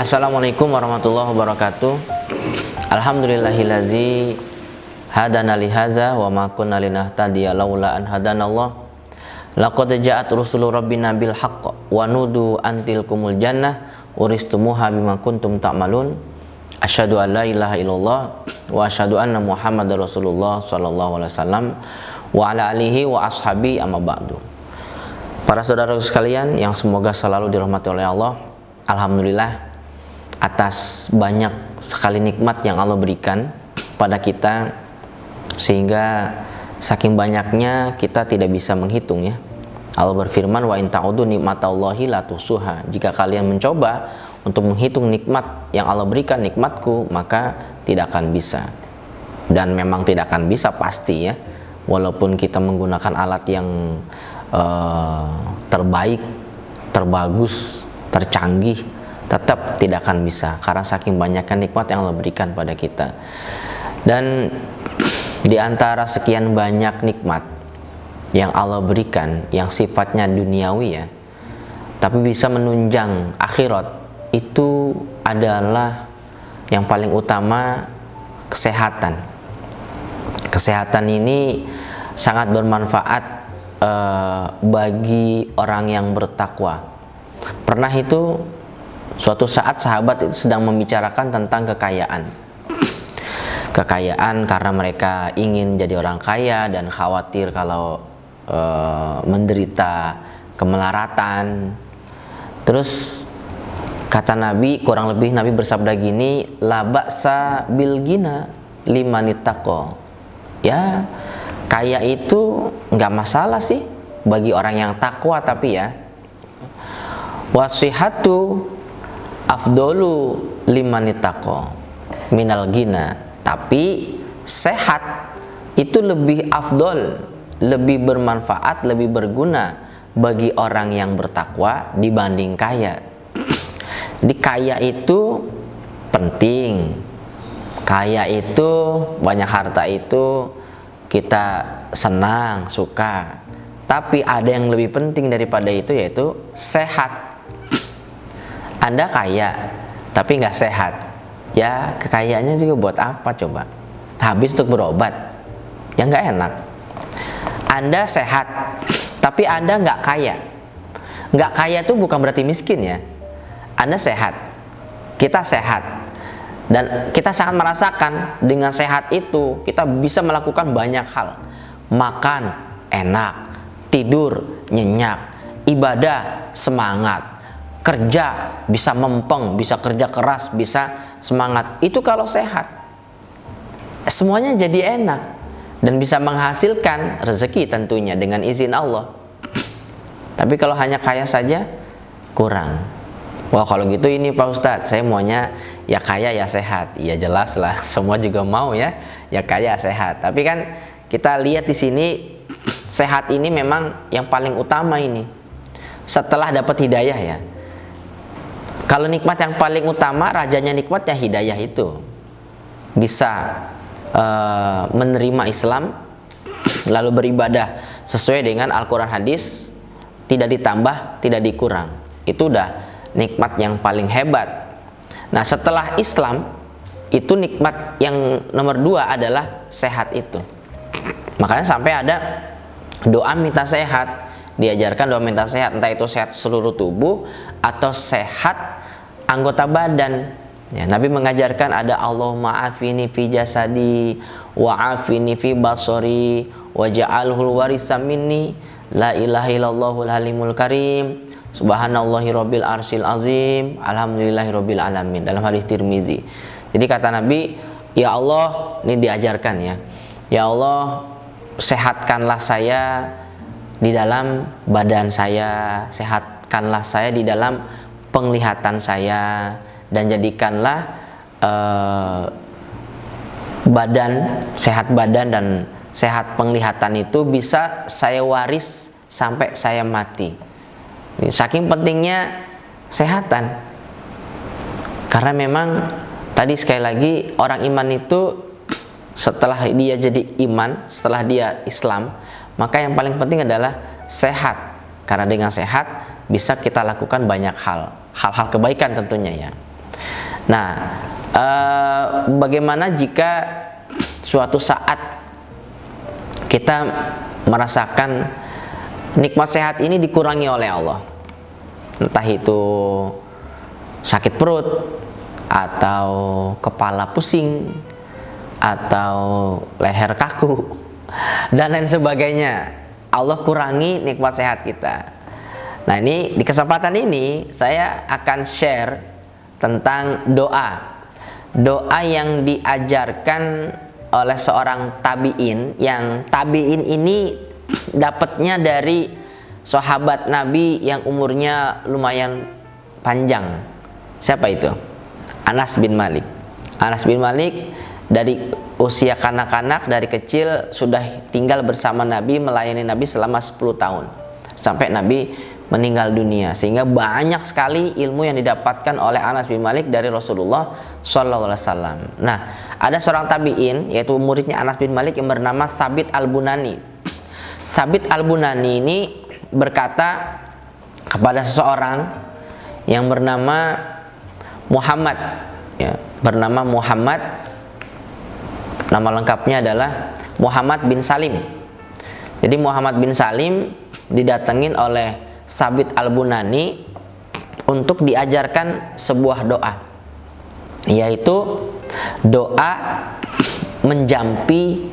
Assalamualaikum warahmatullahi wabarakatuh. Alhamdulillahilladzi hadana li hadza wa ma kunna linahtadiya laula an hadanallah. Laqad ja'at rusulu rabbina bil haqq wa nudu antilkumul jannah uristumuha bima kuntum ta'malun. Asyhadu an la ilaha illallah wa asyhadu anna Muhammadar Rasulullah sallallahu alaihi wasallam wa ala alihi wa ashabi amma ba'du. Para saudara sekalian yang semoga selalu dirahmati oleh Allah, alhamdulillah atas banyak sekali nikmat yang Allah berikan pada kita, sehingga saking banyaknya kita tidak bisa menghitung ya. Allah berfirman, wa in ta'udu nikmatallahi la tuhsuha. Jika kalian mencoba untuk menghitung nikmat yang Allah berikan, nikmatku, maka tidak akan bisa. Dan memang tidak akan bisa pasti ya. Walaupun kita menggunakan alat yang terbaik, terbagus, tercanggih, tetap tidak akan bisa karena saking banyaknya nikmat yang Allah berikan pada kita. Dan di antara sekian banyak nikmat yang Allah berikan yang sifatnya duniawi ya, tapi bisa menunjang akhirat, itu adalah yang paling utama kesehatan. Kesehatan ini sangat bermanfaat bagi orang yang bertakwa. Pernah itu suatu saat sahabat itu sedang membicarakan tentang kekayaan. Kekayaan karena mereka ingin jadi orang kaya dan khawatir kalau menderita kemelaratan. Terus kata Nabi, kurang lebih Nabi bersabda gini, la ba'sa bil ghina limanittaqo. Ya, kaya itu nggak masalah sih bagi orang yang takwa, tapi ya wasihatu afdolu limanittaqo minal ghina. Tapi sehat itu lebih afdol, lebih bermanfaat, lebih berguna bagi orang yang bertakwa dibanding kaya. Jadi kaya itu penting, kaya itu, banyak harta itu kita senang, suka. Tapi ada yang lebih penting daripada itu, yaitu sehat. Anda kaya tapi nggak sehat, ya kekayaannya juga buat apa coba? Habis untuk berobat, ya nggak enak. Anda sehat tapi Anda nggak kaya. Nggak kaya itu bukan berarti miskin ya. Anda sehat, kita sehat, dan kita sangat merasakan dengan sehat itu kita bisa melakukan banyak hal. Makan enak, tidur nyenyak, ibadah semangat, kerja bisa mempeng, bisa kerja keras, bisa semangat. Itu kalau sehat. Semuanya jadi enak dan bisa menghasilkan rezeki tentunya dengan izin Allah. Tapi kalau hanya kaya saja kurang. Wah, kalau gitu ini Pak Ustadz, saya maunya ya kaya ya sehat. Ya jelas lah, semua juga mau ya kaya sehat. Tapi kan kita lihat di sini sehat ini memang yang paling utama ini. Setelah dapat hidayah ya. Kalau nikmat yang paling utama, rajanya nikmat ya hidayah itu. Bisa menerima Islam, lalu beribadah sesuai dengan Al-Quran hadis, tidak ditambah, tidak dikurang. Itu udah nikmat yang paling hebat. Nah, setelah Islam, itu nikmat yang nomor 2 adalah sehat itu. Makanya sampai ada doa minta sehat. Diajarkan doa minta sehat, entah itu sehat seluruh tubuh atau sehat anggota badan ya. Nabi mengajarkan ada Allahumma afini fi jasadi wa afini fi basori wa ja'alhul warisa minni la ilaha illallahul halimul karim subhanallahi rabbil arsyil azim alhamdulillahi rabbil alamin, dalam hadis Tirmizi. Jadi kata Nabi, ya Allah, ini diajarkan ya Allah, sehatkanlah saya di dalam badan saya, sehatkanlah saya di dalam penglihatan saya, dan jadikanlah sehat badan dan sehat penglihatan itu bisa saya waris sampai saya mati. Saking pentingnya kesehatan. Karena memang tadi sekali lagi, orang iman itu setelah dia jadi iman, setelah dia Islam, maka yang paling penting adalah sehat. Karena dengan sehat bisa kita lakukan banyak hal-hal kebaikan tentunya ya. Nah, bagaimana jika suatu saat kita merasakan nikmat sehat ini dikurangi oleh Allah, entah itu sakit perut atau kepala pusing atau leher kaku dan lain sebagainya, Allah kurangi nikmat sehat kita. Nah, ini di kesempatan ini saya akan share tentang doa yang diajarkan oleh seorang tabi'in, yang tabi'in ini dapatnya dari sahabat Nabi yang umurnya lumayan panjang. Siapa itu? Anas bin Malik. Anas bin Malik dari usia kanak-kanak, dari kecil sudah tinggal bersama Nabi, melayani Nabi selama 10 tahun sampai Nabi meninggal dunia, sehingga banyak sekali ilmu yang didapatkan oleh Anas bin Malik dari Rasulullah SAW. Nah, ada seorang tabi'in, yaitu muridnya Anas bin Malik, yang bernama Sabit al-Bunani. Sabit al-Bunani ini berkata kepada seseorang yang bernama Muhammad, ya, bernama Muhammad, nama lengkapnya adalah Muhammad bin Salim. Jadi Muhammad bin Salim didatengin oleh Sabit al-Bunani untuk diajarkan sebuah doa, yaitu doa menjampi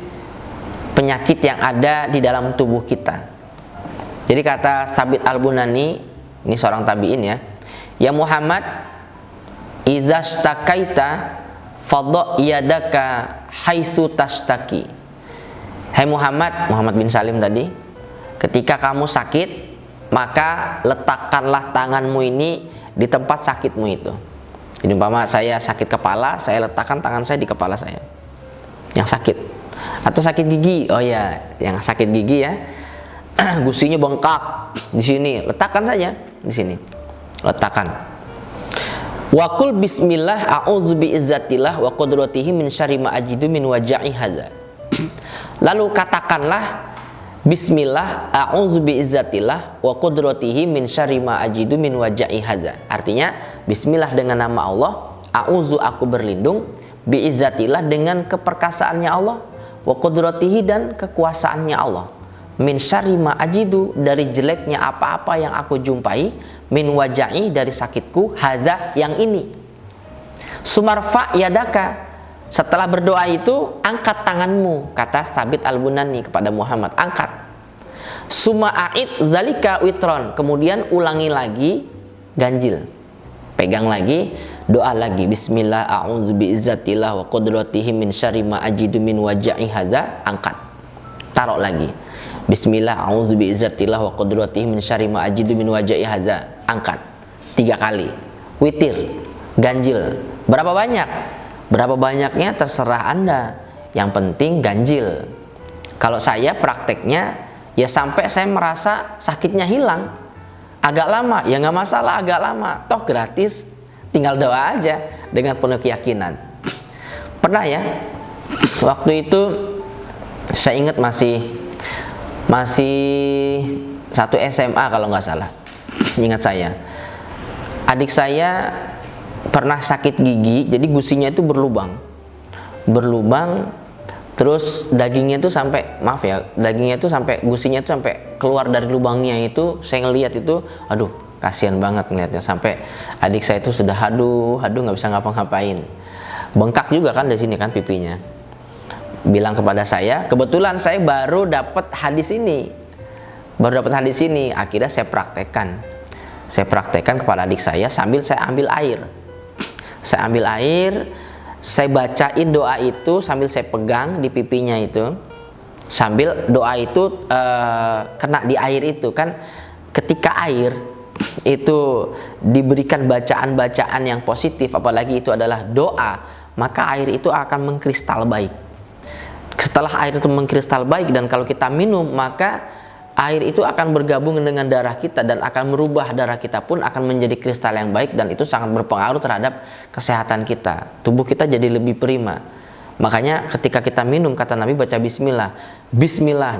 penyakit yang ada di dalam tubuh kita. Jadi kata Sabit al-Bunani, ini seorang tabi'in ya, ya Muhammad, idza stakaita fadha yadaka haitsu tashtaki. Hai Muhammad, Muhammad bin Salim tadi, ketika kamu sakit, maka letakkanlah tanganmu ini di tempat sakitmu itu. Jadi umpama saya sakit kepala, saya letakkan tangan saya di kepala saya yang sakit. Atau sakit gigi, oh ya, yang sakit gigi ya, gusinya bengkak di sini, letakkan saja di sini, letakkan. Wa qul bismillah a'udzu biizzatillah wa qudratihi min syarri ma ajidu min waja'i hadza. Lalu katakanlah bismillah a'udzu biizzatillah wa qudratihi min syarri ma ajidu min waja'i hadza. Artinya bismillah dengan nama Allah, a'udzu aku berlindung, biizzatillah dengan keperkasaannya Allah, wa qudratihi dan kekuasaannya Allah, min syarri ma ajidu dari jeleknya apa-apa yang aku jumpai, min waja'i dari sakitku, hadza yang ini. Sumarfa yadaka, setelah berdoa itu angkat tanganmu, kata Sabit al-Bunani kepada Muhammad, angkat. Suma'id zalika witron, kemudian ulangi lagi ganjil, pegang lagi, doa lagi, bismillah a'udzu biizzatillah wa qudratihi min syarri ma ajidu min waja'i hadza, angkat, taruh lagi, bismillah a'udzu biizzatillah wa qudratihi min syarri ma ajidu min waja'i hadza, angkat 3 kali, witir, ganjil. Berapa banyak? Berapa banyaknya terserah Anda, yang penting ganjil. Kalau saya prakteknya ya sampai saya merasa sakitnya hilang. Agak lama ya nggak masalah, agak lama, toh gratis, tinggal doa aja dengan penuh keyakinan. Pernah ya, waktu itu saya ingat masih satu SMA kalau nggak salah, ingat saya, adik saya pernah sakit gigi, jadi gusinya itu berlubang, terus dagingnya itu sampai, maaf ya, dagingnya itu sampai, gusinya itu sampai keluar dari lubangnya itu. Saya ngelihat itu, aduh, kasihan banget ngelihatnya, sampai adik saya itu sudah haduh nggak bisa ngapa-ngapain, bengkak juga kan di sini kan pipinya. Bilang kepada saya, kebetulan saya baru dapat hadis ini, akhirnya saya praktekkan kepada adik saya sambil saya ambil air. Saya bacain doa itu sambil saya pegang di pipinya itu, sambil doa itu kena di air itu kan. Ketika air itu diberikan bacaan-bacaan yang positif, apalagi itu adalah doa, maka air itu akan mengkristal baik. Setelah air itu mengkristal baik, dan kalau kita minum, maka air itu akan bergabung dengan darah kita dan akan merubah darah kita pun akan menjadi kristal yang baik, dan itu sangat berpengaruh terhadap kesehatan kita. Tubuh kita jadi lebih prima. Makanya ketika kita minum, kata Nabi, baca bismillah.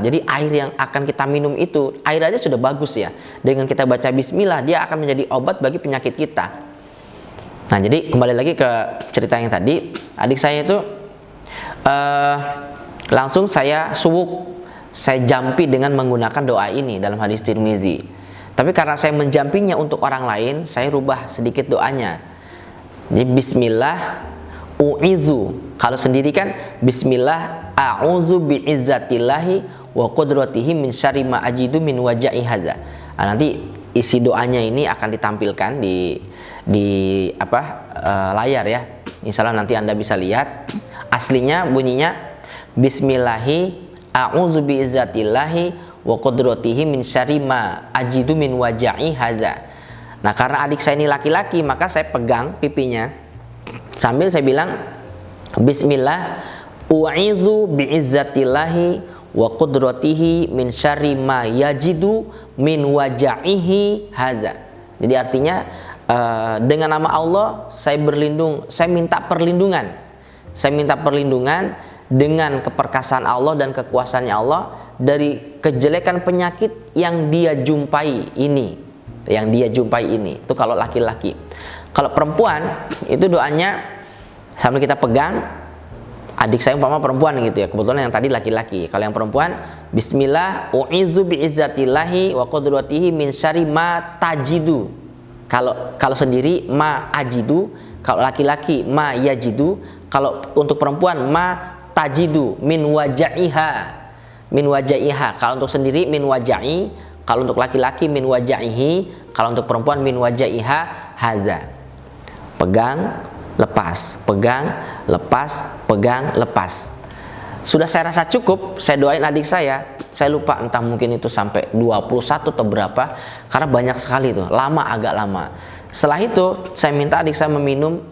Jadi air yang akan kita minum itu, air aja sudah bagus ya. Dengan kita baca bismillah, dia akan menjadi obat bagi penyakit kita. Nah, jadi kembali lagi ke cerita yang tadi, adik saya itu langsung saya suwuk, saya jampi dengan menggunakan doa ini dalam hadis Tirmizi. Tapi karena saya menjampinya untuk orang lain, saya rubah sedikit doanya. Jadi bismillah u'izu. Kalau sendiri kan bismillah a'udzu bi'izzatillahi wa qudratihi min syarri ma ajidu min waja'i hadza. Nah, nanti isi doanya ini akan ditampilkan di layar ya. Insyaallah nanti Anda bisa lihat. Aslinya bunyinya bismillahi a'udzu bi'izzatillahi wa qudratihi min syarri ma ajidu min waja'i hadza. Nah, karena adik saya ini laki-laki, maka saya pegang pipinya sambil saya bilang bismillah u'izu bi'izzatillahi wa qudratihi min syarri ma yajidu min waja'ihi hadza. Jadi artinya dengan nama Allah saya berlindung, saya minta perlindungan. Saya minta perlindungan dengan keperkasaan Allah dan kekuasaannya Allah dari kejelekan penyakit yang dia jumpai ini. Yang dia jumpai ini. Itu kalau laki-laki. Kalau perempuan itu doanya sambil kita pegang, adik saya umpama perempuan gitu ya, kebetulan yang tadi laki-laki. Kalau yang perempuan, bismillah u'izu bi'izzatillahi wa qudratihi min syarri ma tajidu. Kalau sendiri ma ajidu, kalau laki-laki ma yajidu, kalau untuk perempuan ma tajidu min waja'iha. Min waja'iha. Kalau untuk sendiri min waja'i, kalau untuk laki-laki min waja'ihi, kalau untuk perempuan min waja'iha haza. Pegang, lepas, pegang, lepas, pegang, lepas. Sudah saya rasa cukup, saya doain adik saya lupa entah mungkin itu sampai 21 atau berapa, karena banyak sekali itu, agak lama. Setelah itu saya minta adik saya meminum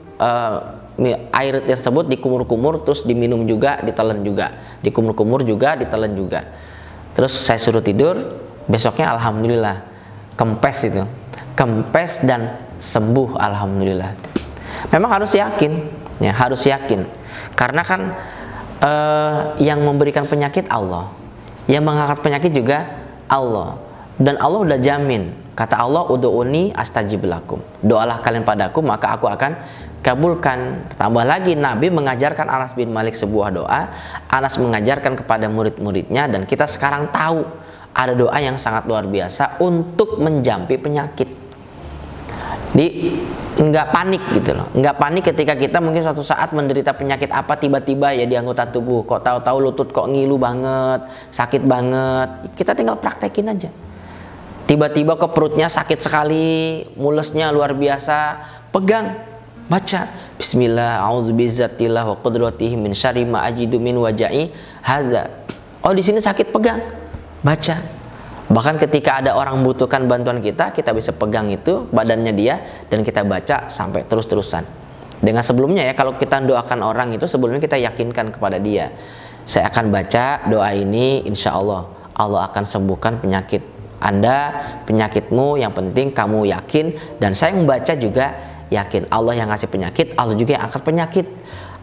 air tersebut, dikumur-kumur, terus diminum juga, ditelan juga, dikumur-kumur juga, ditelan juga. Terus saya suruh tidur. Besoknya alhamdulillah kempes itu, kempes dan sembuh alhamdulillah. Memang harus yakin, ya harus yakin, karena kan yang memberikan penyakit Allah, yang mengangkat penyakit juga Allah, dan Allah udah jamin. Kata Allah, ud'uni astajib lakum, doalah kalian padaku maka aku akan kabulkan. Tambah lagi Nabi mengajarkan Anas bin Malik sebuah doa. Anas mengajarkan kepada murid-muridnya, dan kita sekarang tahu ada doa yang sangat luar biasa untuk menjampi penyakit. Jadi nggak panik gitu loh, nggak panik ketika kita mungkin suatu saat menderita penyakit apa tiba-tiba ya di anggota tubuh, kok tahu-tahu lutut kok ngilu banget, sakit banget, kita tinggal praktekin aja. Tiba-tiba ke perutnya sakit sekali, mulesnya luar biasa, pegang, baca bismillah a'udzubillahi wa qudratihi min syarri ma ajidu min waja'i hadza. Oh, di sini sakit, pegang, baca. Bahkan ketika ada orang membutuhkan bantuan kita bisa pegang itu badannya dia dan kita baca sampai terus-terusan. Dengan sebelumnya ya, kalau kita doakan orang itu sebelumnya kita yakinkan kepada dia, saya akan baca doa ini, insya Allah Allah akan sembuhkan penyakit Anda, penyakitmu, yang penting kamu yakin, dan saya membaca juga yakin. Allah yang ngasih penyakit, Allah juga yang angkat penyakit.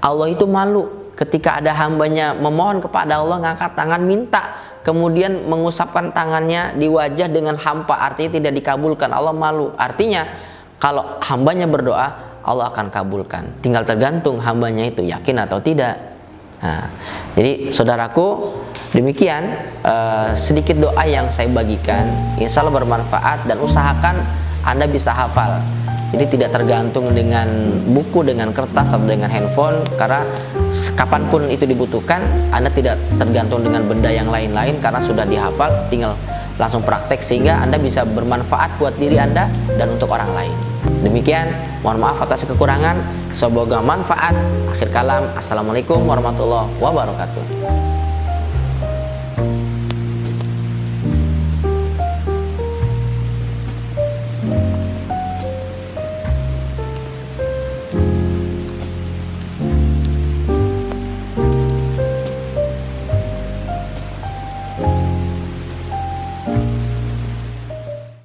Allah itu malu ketika ada hambanya memohon kepada Allah, ngangkat tangan minta, kemudian mengusapkan tangannya di wajah dengan hampa, artinya tidak dikabulkan. Allah malu. Artinya kalau hambanya berdoa, Allah akan kabulkan. Tinggal tergantung hambanya itu yakin atau tidak. Nah, jadi saudaraku, demikian sedikit doa yang saya bagikan. Insya Allah bermanfaat, dan usahakan Anda bisa hafal. Jadi tidak tergantung dengan buku, dengan kertas, atau dengan handphone, karena kapanpun itu dibutuhkan, Anda tidak tergantung dengan benda yang lain-lain, karena sudah dihafal, tinggal langsung praktek, sehingga Anda bisa bermanfaat buat diri Anda dan untuk orang lain. Demikian, mohon maaf atas kekurangan, semoga manfaat. Akhir kalam, assalamualaikum warahmatullahi wabarakatuh.